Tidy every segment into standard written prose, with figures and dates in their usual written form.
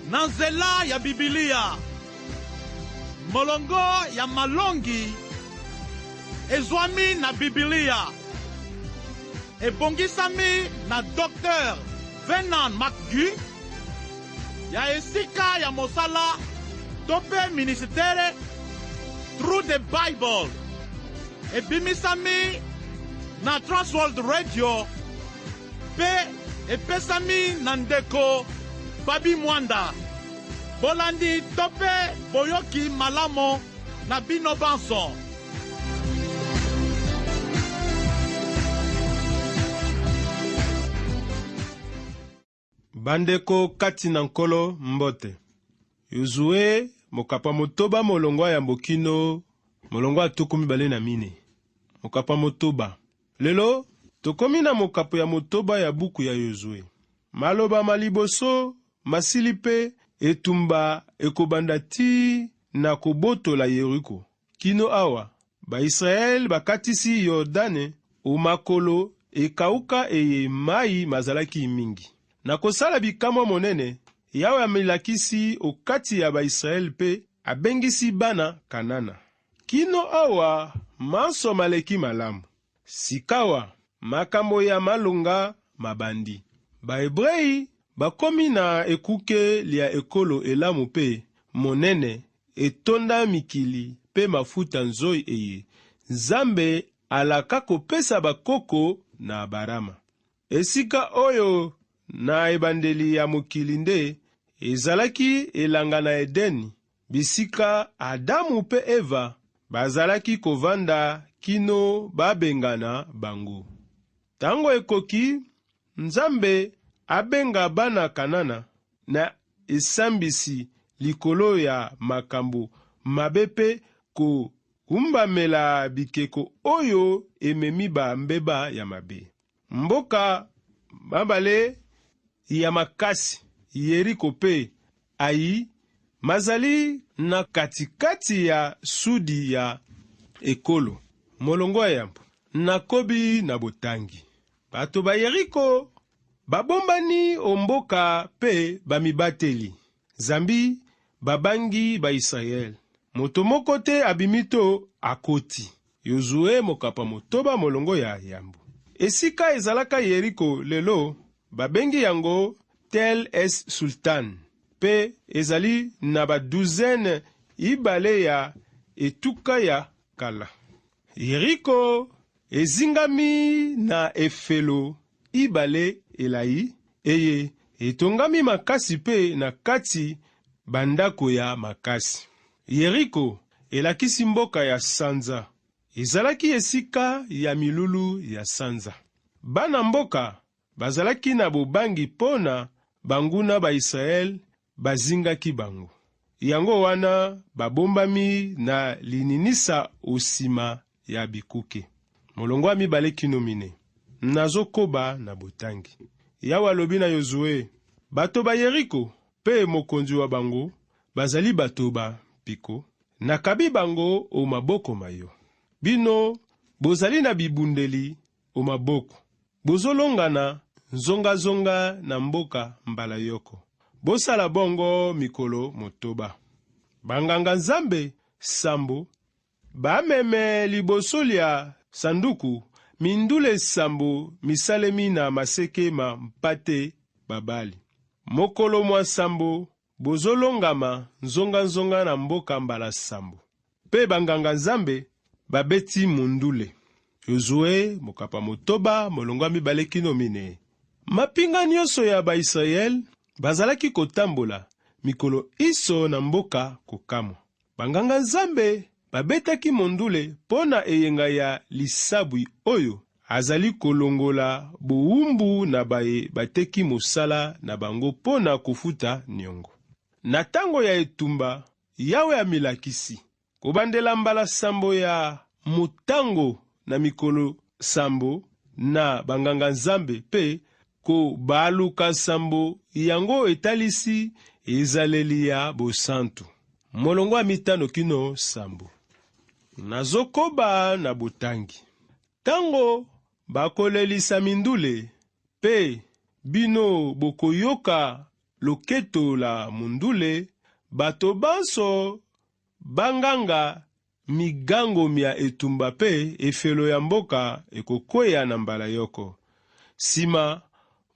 na nzela ya Bibilia. Molongo ya malongi ezwami na Bibilia. Ebongisami na Dr. Vernon McGee ya esika ya mosala tope ministere Through the Bible. Ebimisami na Transworld Radio pe epesami na ndeko Babi Mwanda. Bolandi tope boyoki malamo na bino banso. Bandeko kati na nkolo mbote. Yozue mokapa motoba molongwa ya mbokino molongwa atukumi bale na mine. Mokapa motoba. Lelo tokomi na mokapo ya motoba ya buku ya Yozue. Maloba maliboso masilipe etumba ekobanda ti na kobotola Yeriko. Kino awa ba Israel bakatisi Yordane umakolo ekauka eye mai mazalaki mingi. Na kosala bikamwa monene, Yawe amilakisi okati ya ba Israel pe abengisi bana Kanana. Kino awa manso maleki malamu. Sikawa makambo ya malunga mabandi. Ba Hebrei bakomi na ekuke lia ekolo elamu pe monene etonda mikili pe mafuta nzoi eye. Nzambe alaka kopesa bakoko na Abarama. Esika oyo na ebandeli ya mokili nde ezalaki elanga na Edeni. Bisika Adamu pe Eva bazalaki kovanda kino babengana bango. Tango ekoki, Nzambe abenga bana Kanana na esambisi likolo ya makambo mabepe ko umbamela bikeko oyo ememi ba mbeba ya mabe. Mboka mabale ya makasi Yeriko pe Ai mazali na katikati ya sudi ya ekolo. Molongo ya yambo na kobi na botangi. Bato ba Yeriko babombani omboka pe bamibateli. Zambi babangi ba Israel. Motomoko te abimito akoti. Yozue mokapa motoba molongo ya yambo. Esika ezalaka Yeriko lelo babengi yango Tel es Sultan. Pe ezali na ba douzaine ibale ya etuka ya kala. Yeriko ezingami na efelo ibale elai eye etongami makasi pe na kati bandako ya makasi. Yeriko elakisi mboka ya sanza. Ezalaki esika ya milulu ya sanza. Bana mboka bazalaki na bobangi pona banguna ba Israel bazingaki bango. Yango wana babombami na lininisa osima ya bikuke. Molongwa mibale kino mine. Nazokoba na botangi. Yawe alobi na Yozue, bato ba Yeriko pe mokonzi wa bango bazali bato ba piko. Nakabi bango o maboko mayo. Bino bozali na bibundeli o maboko. Bozolongana zonga na mboka mbala yoko. Bosala bongo mikolo motoba. Banganga Nzambe sambo bameme liboso lia sanduku mindule sambo misalemi na maseke ma mpate babali. Mokolo mwa sambo bozolongama nzonga na mboka mbala sambo. Pe banganga Nzambe babeti mundule. Yozue mokapa motoba molongwa mibale kino mine. Mapinga nyonso ya ba Israel bazalaki kotambola mikolo iso na mboka kokamwa. Banganga Nzambe babetaki mondule pona eyenga ya lisabwi oyo azali kolongola buumbu na baye bateki mosala na bango pona kufuta niongo. Na tango ya etumba Yawe amilakisi kobandela mbala sambo ya mutango na mikolo sambo na banganga Nzambe pe ko baluka sambo yango etalisi ezaleli ya bosantu. Molongwa mitano kino sambo. Nazokoba na botangi. Tango bakolelisa mindule pe bino bokoyoka loketo la mundule, bato banso banganga migango mia etumba pe efelo ya mboka ekokweya na mbala yoko. Sima,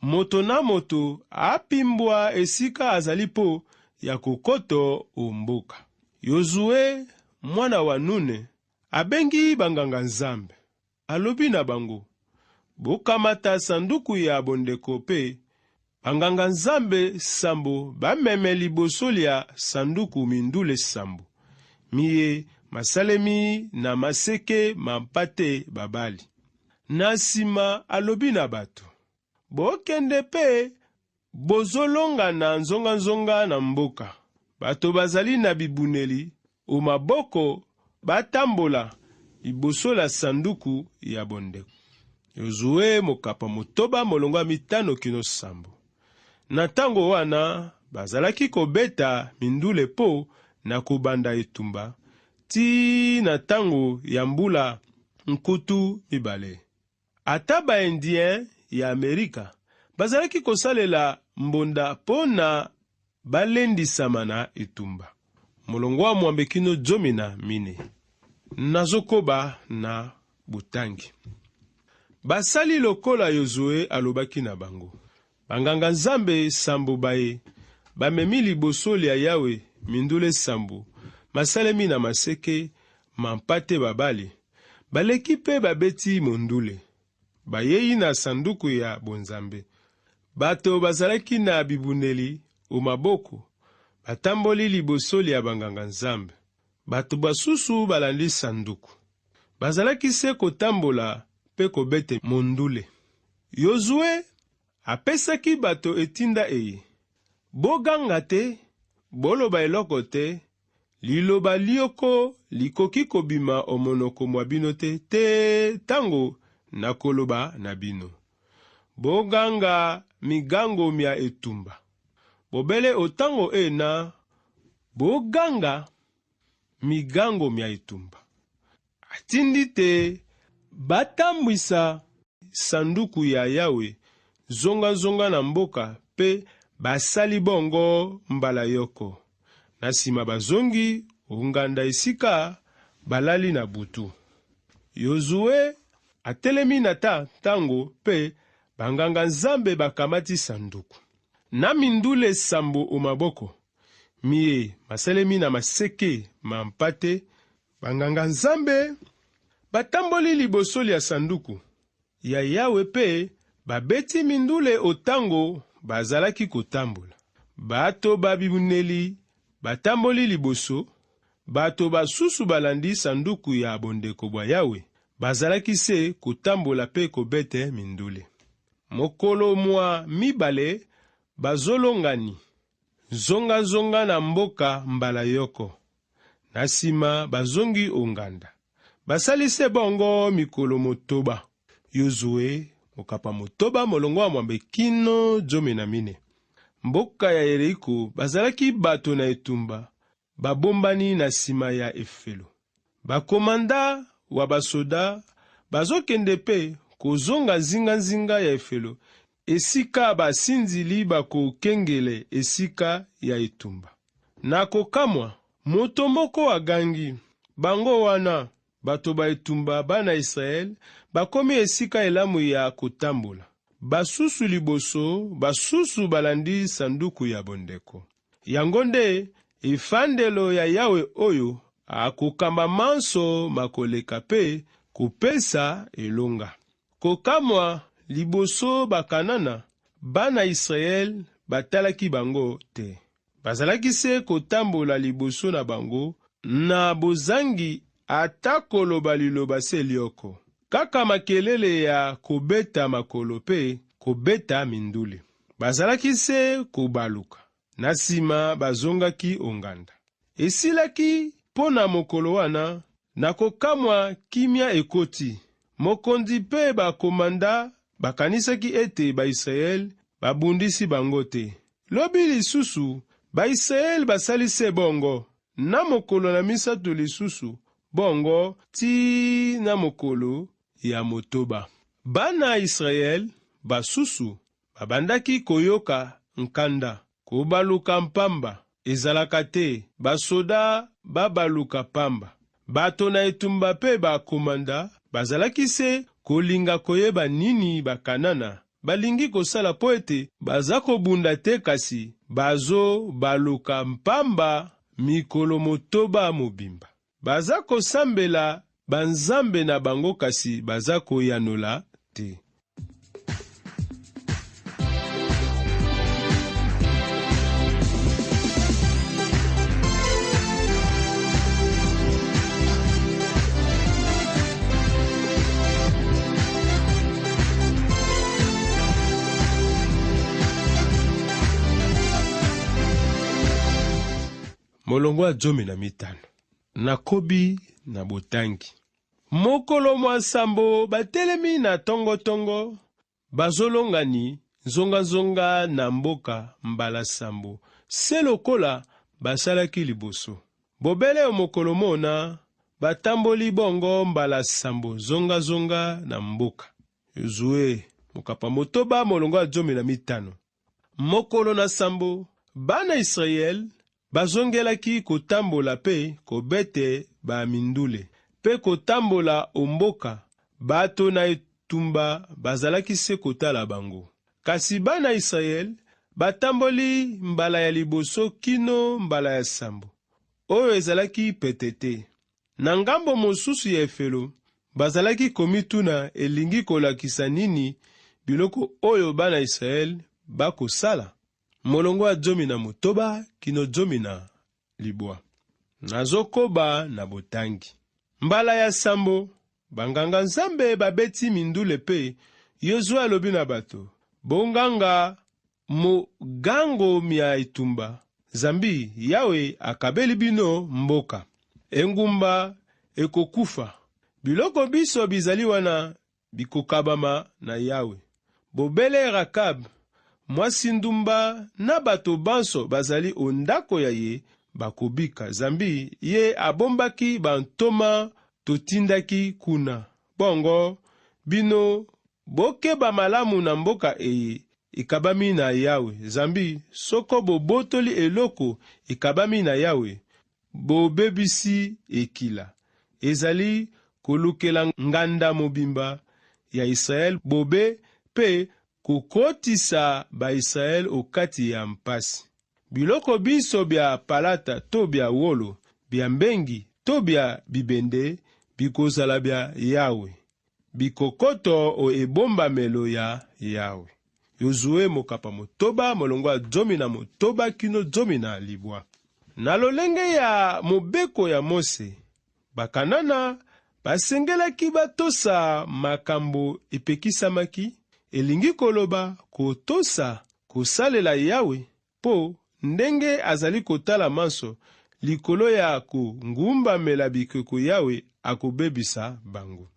moto na moto apimbwa esika azali po ya kokoto omboka. Yozue, mwana wa Nune, abengi banganga nzambe. Alobi na bango, bokamata sanduku ya bondeko pe, banganga nzambe sambo bameme liboso lia sanduku mindule sambo. Miye masalemi na maseke mampate babali. Na sima alobi na bato, bokende pe bozolonga na nzonga na mboka. Bato bazali na bibuneli o maboko batambola liboso la sanduku ya bondeko. Yozue mokapa motoba molongo mitano kino sambo. Na tango wana bazalaki kobeta mindule po na kobanda etumba ti na tango ya mbula nkutu mibale. Ata baindien ya Amerika bazalaki kosalela mbonda po na balendisama na etumba. Molongo wa mwambe kino 14. Nazokoba na butangi. Basali lokola Yozue alobaki na bango. Banganga nzambe sambo baye, bamemi liboso lia Yawe mindule sambo, masalemi na maseke, mampate babali, baleki pe babeti mondule, bayeyi na sanduku ya bonzambe. Bato bazalaki na bibuneli o maboko, batamboli liboso lia banganga nzambe. Bato basusu balandi sanduku. Bazalaki se kotambola pe kobete mondule. Yozue apesaki bato etinda eye. Boganga te, boloba eloko te, liloba lioko likoki kobima omonoko mwa bino te tango na koloba na bino. Boganga migango mia etumba. Bobele otango na boganga migango mia etumba. Atindi te batambwisa sanduku ya Yawe zonga na mboka pe basali bongo mbala yoko. Na sima bazongi onganda esika balali na butu. Yozue atelemi na tango pe banganga nzambe bakamati sanduku. Na mindule sambo o maboko. Miye masalemi na maseke mampate. Banganga nzambe batamboli liboso lia sanduku ya Yawe pe babeti mindule otango bazalaki kotambola. Bato babibuneli batamboli liboso, bato basusu balandi sanduku ya bondeko bwa Yawe bazalaki se kotambola pe kobete mindule. Mokolo mwa mibale bazolongani zonga na mboka mbala yoko. Na sima bazongi onganda. Basalise bongo mikolo motoba. Yozue mokapa motoba molongo wa mwambe kino 14. Mboka ya Yeriko bazalaki bato na etumba, babombani na sima ya efelo. Bakomanda wa basoda bazokende pe kozonga nzinga ya efelo, esika basinzili bakokengele esika ya etumba. Na kokamwa, moto moko agangi, bango wana, bato ba etumba bana Israel, bakomi esika elamu ya kotambola. Basusu liboso, basusu balandi sanduku ya bondeko. Yangonde, efandelo ya Yawe oyo, akokamba manso makoleka pe, kopesa elonga. Kokamwa liboso bakanana, bana Israel batalaki bango te. Bazalaki se kotambola liboso na bango, na bozangi atakoloba liloba se lioko. Kaka makelele ya kobeta makolo pe kobeta mindule. Bazalaki se kobaluka. Na sima bazongaki onganda. Esilaki pona mokolo wana, na kokamwa kimia ekoti. Mokonzi pe bakomanda bakanisaki ete ba Israel babundisi bango te. Lobi lisusu, ba Israel basalise bongo. Na mokolo na misato lisusu, bongo ti na mokolo ya motoba. Bana Israel basusu babandaki koyoka nkanda. kobaluka mpamba ezalaka te, basoda babaluka pamba. Bato na etumba pe bakomanda bazalaki se kolinga koyeba nini bakanana balingi kosala po ete baza kobunda te, kasi bazo baluka mpamba mikolo motoba mobimba. Baza kosambela banzambe na bango, kasi baza koyanola te. Molongo ya 15 nakobi na botangi. Mokolo mwa sambo batelemi na tongo-tongo, bazolongani zonga-zonga na mboka mbala sambo, se lokola basalaki liboso. Bobele o mokolo mona batamboli bongo mbala sambo zonga-zonga na mboka. Yozue mokapa motoba molongo ya 15. Mokolo na sambo bana Israel bazongelaki kotambola pe kobete ba mindule, pe kotambola omboka. Bato na etumba bazalaki se kotala bango. Kasi bana Israel batamboli mbala ya liboso kino mbala ya sambo, oyo ezalaki petete. Na ngambo mosusu ya efelo bazalaki komituna elingi kolakisa nini biloko oyo bana Israel bakosala. Molongo ya 19 kino 20. Nazokoba na botangi. Mbala ya sambo banganga nzambe babeti mindule pe Yozue alobi na bato: bonganga mogango mia etumba, zambi Yawe akabeli bino mboka. Engumba ekokufa, biloko biso bizali wana bikokabama na Yawe. Bobele Rakab mwasi ndumba na bato banso bazali ondako ya ye bakobika, zambi ye abombaki bantoma totindaki kuna. Bongo bino bokeba malamu na mboka eye ikabami na Yawe, zambi soko bobotoli eloko ikabami na Yawe, bobebisi ekila. Ezali kolukela nganda mobimba ya Israel bobe pe kokotisa ba Israel okati ya mpasi. Biloko biso bya palata to bya wolo, bya mbengi to bya bibende bikozala bya Yawe, bikokoto o ebombamelo ya Yawe. Yozue mokapa motoba molongo ya 19 kino 20. Na lolenge ya mobeko ya Mose, bakanana basengelaki batosa makambo epekisamaki, elingi koloba kotosa kosalela Yawe, po ndenge azali kotala manso likolo ya kongumbamela bikeko Yawe akobebisa bango.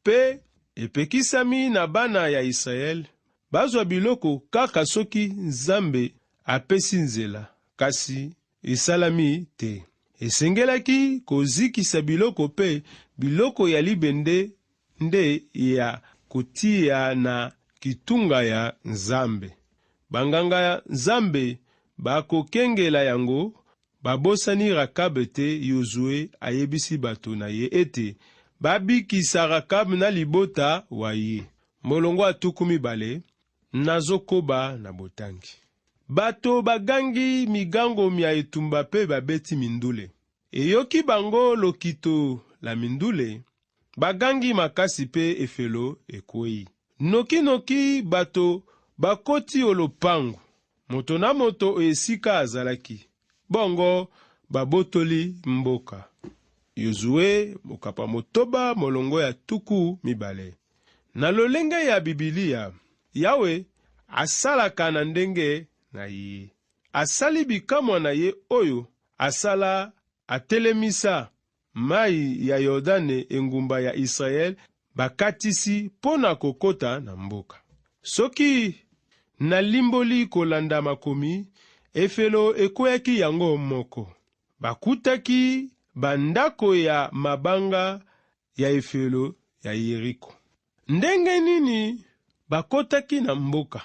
Pe epekisami na bana ya Israel bazwa biloko kaka soki Nzambe apesi nzela, kasi esalami te. Esengelaki kozikisa biloko pe biloko ya libende nde ya kotia na kitunga ya Nzambe. Banganga ya Nzambe bakokengela yango, babosani Rakabe te. Yozue ayebisi bato na ye ete babikisa Rakabe na libota wa ye. Molongo ya 12 nazokoba na botangi. Bato bagangi migango mia etumba pe babeti mindule. Eyoki bango lokito la mindule, bagangi makasi pe efelo ekwei. Noki bato bakoti olopangu, moto na moto esika azalaki. Bongo babotoli mboka. Yozue mokapa motoba molongo ya 12. Na lolenge ya Bibilia, Yawe asalaka na ndenge na ye. Asali bikamwa na ye oyo asala atelemisa mai ya Yordane engumba ya Israel bakatisi pona kokota na mboka. Soki nalimboli kolanda makomi, efelo ekweyaki yango moko. Bakutaki bandako ya mabanga ya efelo ya Yeriko. Ndenge nini bakotaki na mboka?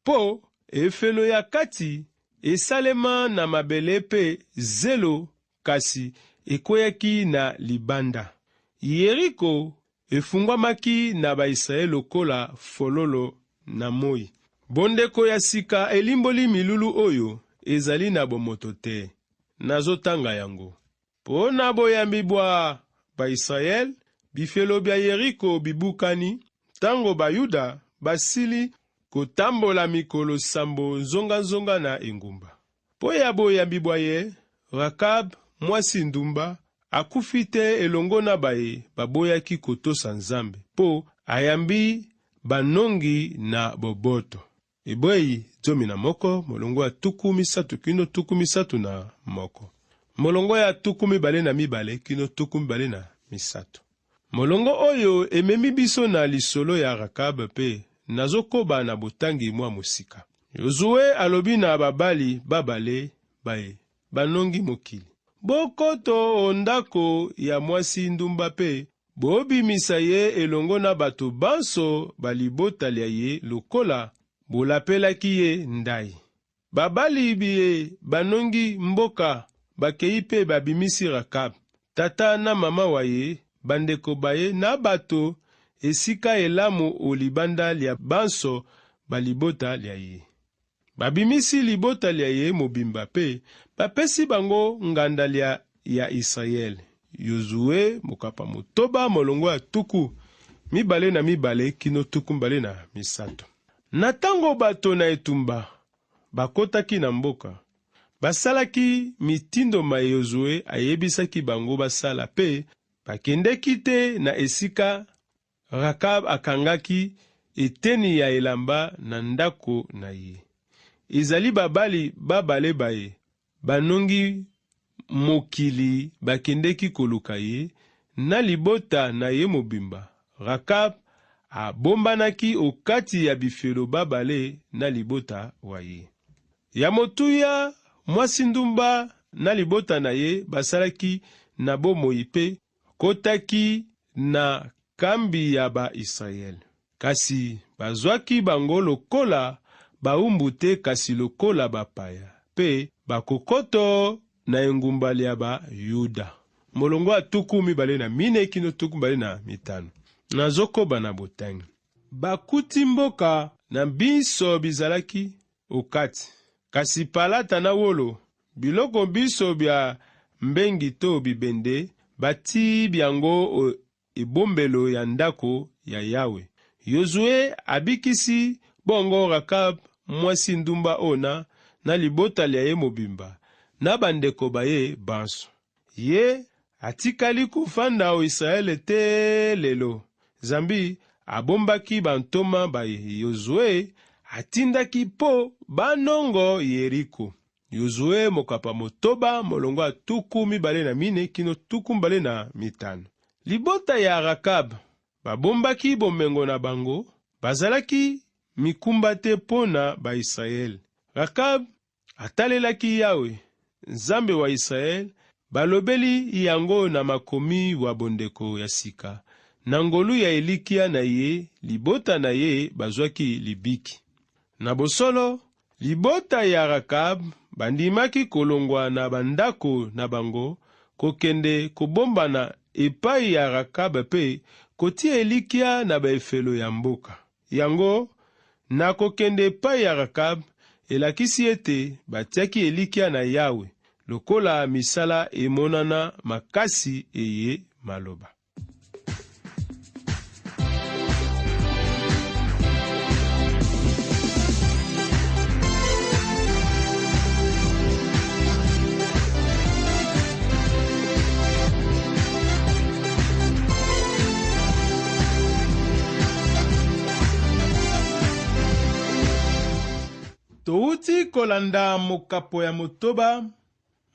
Po efelo ya kati esalema na mabele mpe zelo kasi ekweyaki na libanda. Yeriko efungwamaki na Baisraele lokola fololo na moi. Bondeko ya sika elimboli milulu oyo ezali na bomoto te. Nazotanga yango. Po na boyambi bwa Baisraele, bifelo bya Yeriko bibukani, tango Bayuda basili kotambola mikolo sambo zonga na engumba. Po ya boyambi bwa ye, Rakab mwasi ndumba akufi te elongo na baye baboyaki kotosa Nzambe, po ayambi banongi na boboto. Ebweyi 11 molongo ya 30 kino 31. Molongo ya 22 kino 23. Molongo oyo ememi biso na lisolo ya Rakab pe nazokoba na botangi mwa musika. Yozue alobi na babali babale baye banongi mokili. Bokoto ondako ya mwasi ndumba pe bobimisa ye elongo na bato banso balibota lia ye lokola bolapelaki ye ndai. Babali biye banongi mboka bakei pe babimisi Rakab, tata na mama wa ye, bandeko baye na bato esika elamu olibanda lia banso balibota lia ye. Babimisi libota lia ye mobimba pe bapesi bango nganda lia ya Israel. Yozue mokapa motoba molongo ya 12 kino 23. Na tango bato na etumba bakotaki na mboka, basalaki mitindo ma Yozue ayebisaki bango basala pe bakendeki te na esika Rakab akangaki eteni ya elamba na ndako na ye. Ezali babali babale baye banongi mokili bakendeki koluka ye na libota na ye mobimba. Rakab abombanaki okati ya bifelo babale na libota wa ye. Ya motuya mwasi ndumba na libota na ye basalaki na bomoi pe kotaki na kambi ya ba Israel. Kasi bazwaki bango lokola baumbu te kasi lokola bapaya pe bakokoto na engumba lia ba Yuda. Molongo ya 24 kino 25. Nazokoba na botangi. Bakuti mboka na biso bizalaki okati. Kasi palata na wolo, biloko biso bya mbengi to bibende, bati biango ebombelo ya ndako ya Yawe. Yozue abikisi bongo Rakab mwasi ndumba ona na libota lia ye mobimba, na bandeko baye banso. Ye atikali kufanda o Israele te lelo. Zambi abombaki bantoma baye. Yozue atindaki po banongo Yeriko. Yozue mokapa motoba molongo ya 24 kino 25. Libota ya Rakab babombaki bomengo na bango, bazalaki mikumba te pona ba Israel. Rakab atalelaki Yawe, Nzambe wa Israel, balobeli yango na makomi wa bondeko ya sika. Na ngolu ya elikia na ye, libota na ye bazwaki libiki. Na bosolo, libota ya Rakab bandimaki kolongwa na bandako na bango, kokende kobombana epai ya Rakab pe kotia elikia na baefelo ya mboka. Yango, na kokende epai ya Rakab, elakisi ete batiaki elikia na Yawe, lokola misala emonana makasi eye maloba. Touti kolanda mokapo ya motoba,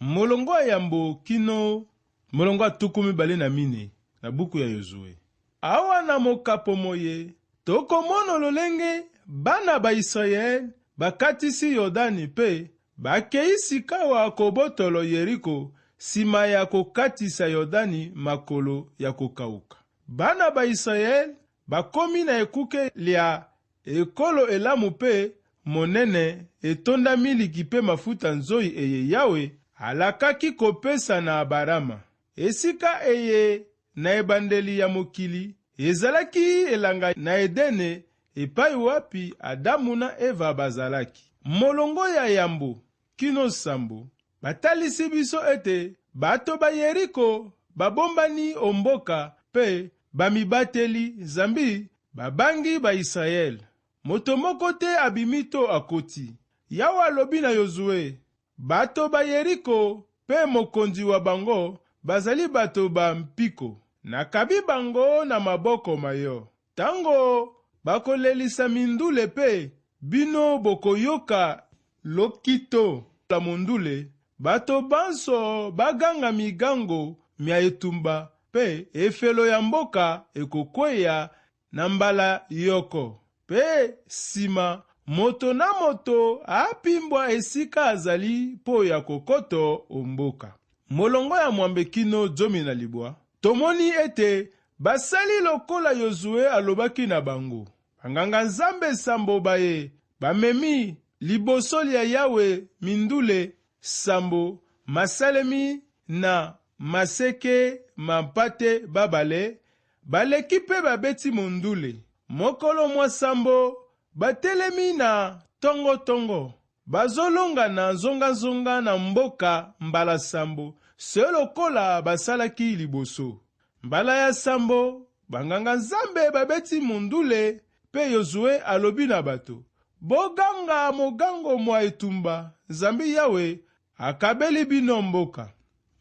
molongo ya yambo kino molongo ya 24 na buku ya Yozue. Awa na mokapo moye, tokomono lolenge bana ba Israel bakatisi Yordani pe bakeisi kawa kobotolo Yeriko sima ya kokatisa Yordani makolo ya kokauka. Bana ba Israel bakomi na ekuke lia ekolo elamu pe monene etondami liki mpe mafuta nzoi eye Yawe alakaki kopesa na Abarama. Esika eye na ebandeli ya mokili ezalaki elanga na Edene epai wapi Adamu na Eva bazalaki. Molongo ya yambo kino sambo batalisi biso ete bato ba Yeriko babombani omboka pe bamibateli Zambi babangi ba Israel. Moto moko te abimito akoti. Yawe alobi na Yozue, bato ba Yeriko pe mokonzi wa bango bazali bato ba mpiko. Nakabi bango na maboko mayo. Tango bakolelisa mindule pe bino bokoyoka lokito la mondule, bato banso baganga migango mia etumba pe efelo ya mboka ekokweya na mbala yoko. Pe sima moto na moto apimbwa esika azali po ya kokoto omboka. Molongo ya mwambe kino 12. Tomoni ete basali lokola Yozue alobaki na bango. Banganga Nzambe sambo baye bamemi liboso ya Yawe mindule sambo masalemi na maseke mampate babale baleki pe babeti mondule. Mokolo mwa sambo batelemi na tongo bazolonga na zonga na mboka mbala sambo se lokola basalaki liboso. Mbala ya sambo banganga Nzambe babeti mondule pe Yozue alobi na bato, boganga mogango mwa etumba, Zambi Yawe akabeli bino mboka.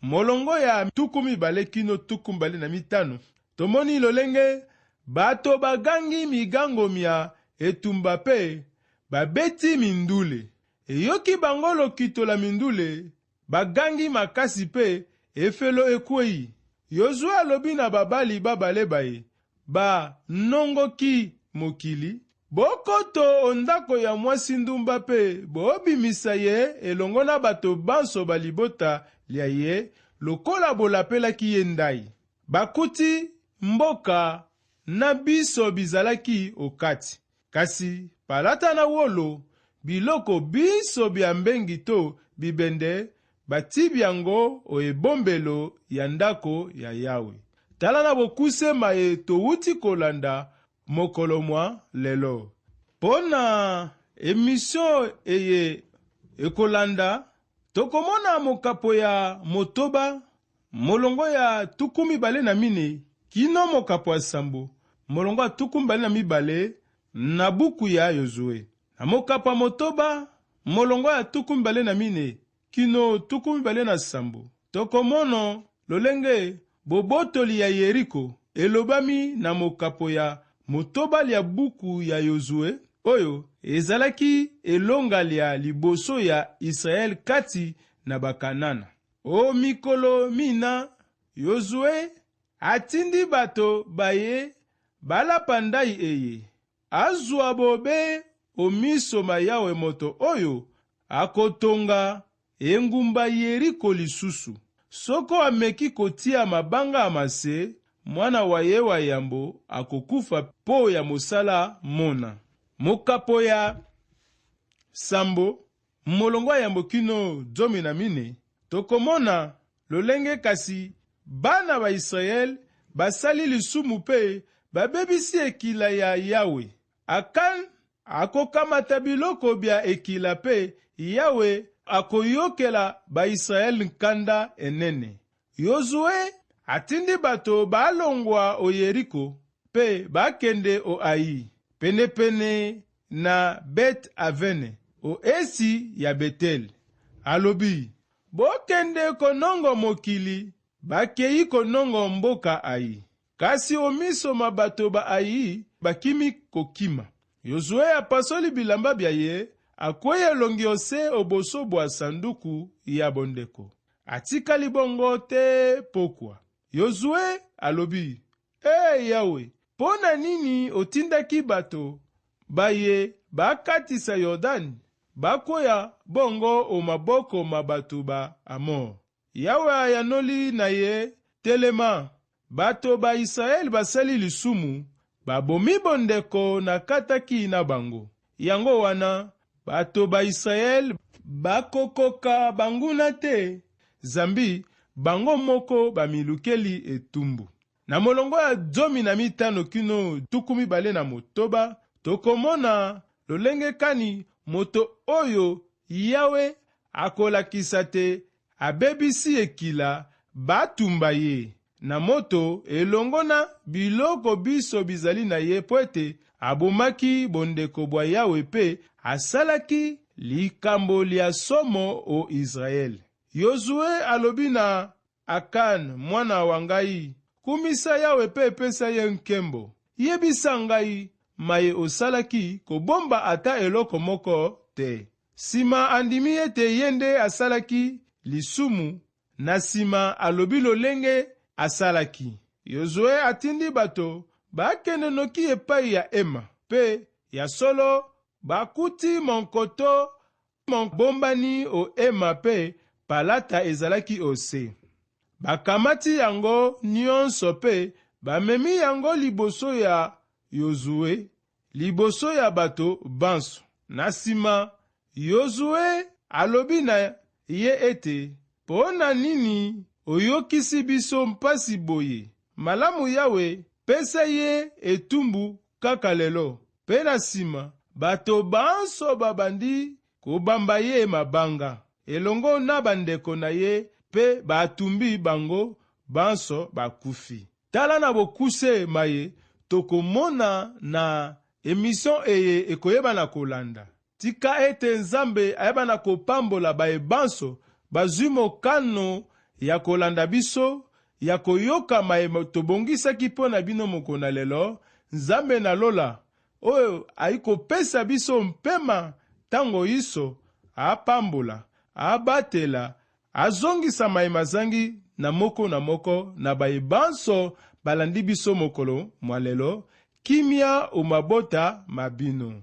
Molongo ya 25 tomoni lolenge bato bagangi migango mia etumba pe babeti mindule. Eyoki bango lokito la mindule bagangi makasi pe efelo ekwei. Yozue alobi na babali babale baye, ba nongoki mokili, bokoto ondako ya mwasi ndumba pe bobimisa ye elongo na bato banso balibota lia ye lokola bolapelaki ye ndai. Bakuti mboka na biso bizalaki okati, kasi palata na wolo biloko biso bya mbengi to bibende batibi yango o ebombelo ya ndako ya Yawe. Tala na bokuse maye towuti kolanda mokolo mwa lelo. Pona emission eye ekolanda tokomona mokapo ya motoba molongo ya 24 kino mokapo ya sambo molongo ya 22 na buku ya Yozue. Na mokapo ya motoba molongo ya 24 kino 27 tokomono lolenge bobotoli ya Yeriko elobami na mokapo ya motoba ya buku ya Yozue oyo ezalaki elonga lia liboso ya Israel kati na bakanana. O mikolo mina Yozue atindi bato baye balapa ndai eye azwa bobe omiso ma Yawe moto oyo akotonga engumba Yeriko lisusu. Soko ameki kotia mabanga amase, mwana wa ye wa yambo akokufa po ya mosala mona. Mokapo ya sambo molongo ya yambo kino 14 tokomona lolenge kasi bana ba Israel basali lisumu pe babebisi ekila ya Yawe. Akan akokamata biloko bya ekila pe Yawe akoyokela ba Israel nkanda enene. Yozue atindi bato balongwa o Yeriko pe bakende o Ai penepene na Bet Avene o esi ya Betel. Alobi bokende konongo mokili bakei konongo mboka Ai. Kasi omiso mabato ba Ai bakimi kokima. Yozue apasoli bilamba bya ye akweye longi ose oboso bwa sanduku ya bondeko. Atikali bongo te pokwa. Yozue alobi, Yawe, pona nini otindaki bato baye bakatisa Yordani bakoya bongo o maboko mabato ba Amor. Yawe ayanoli na ye telema bato ba Israel basali lisumu babomi bondeko na kataki na bango. Yango wana bato ba Israel bakokoka banguna te, zambi bango moko bamilukeli etumbu. Na molongo ya 15 kino 26 tokomona lolenge kani moto oyo Yawe akolakisa te abebisi ekila batumba ye na moto elongo na biloko biso bizali na ye po ete abomaki bondeko bwa Yawe pe asalaki likambo lia somo o Israel. Yozue alobi na Akan mwana wa ngai, kumisa Yawe pe epesa ye nkembo, yebisa ngai maye osalaki kobomba ata eloko moko te. Sima andimi ete yende asalaki lisumu, na sima alobi lolenge asalaki. Yozue atindi bato bakende noki epai ya Ema, pe ya solo bakuti monkoto monbombani o Ema pe palata ezalaki ose. Bakamati yango nyonso pe bamemi yango liboso ya Yozue, liboso ya bato banso. Na sima Yozue alobi na ye ete, pona nini oyokisi biso mpasi boye? Malamu Yawe pesa ye etumbu kaka lelo. Pe na sima bato banso babandi kobamba ye mabanga, elongo na bandeko na ye pe batumbi bango banso bakufi. Tala na bokuse maye tokomona na emission eye ekoyebana kolanda. Tika ete Nzambe ayebana kopambola baye banso bazwi mokano ya kolanda biso, ya koyoka maye tobongisaki mpo na bino mokona lelo. Nzambe na lola oyo ayikopesa biso mpema tango iso apambola, abatela, azongisa maye mazangi na moko na baye banso balandi biso mokolo mwalelo. Kimia umabota mabino.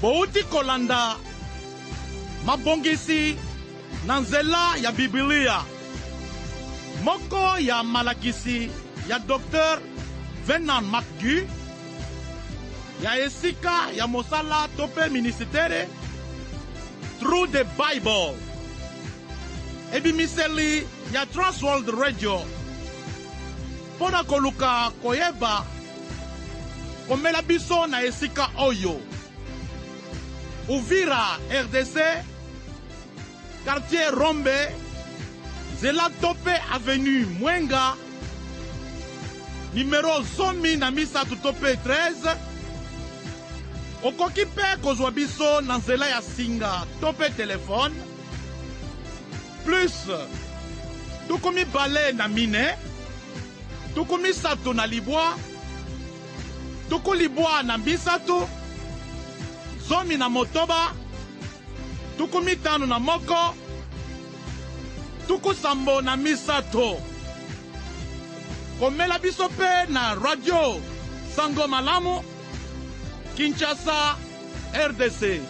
Bouti kolanda mabongisi na nzela ya Biblia moko ya malakisi ya Dr. Vernon McGee, ya esika ya mosala tope ministere Through the Bible, ebimiseli ya Transworld Radio pona koluka koyeba komela biso na esika oyo. Uvira, RDC, quartier Rombe, Zela Tope Avenue Mwenga, numéro 100 Tope 13, okoki pe kozwa biso na nzela ya singa tope telefone, plus tukumi bale na mine, tukumi sato na libwa, tuku libwa na bisatu, zomi na motoba, tuku mitano na moko, tuku sambo na misato. Komela biso pe na radio Sango Malamu, Kinshasa, RDC.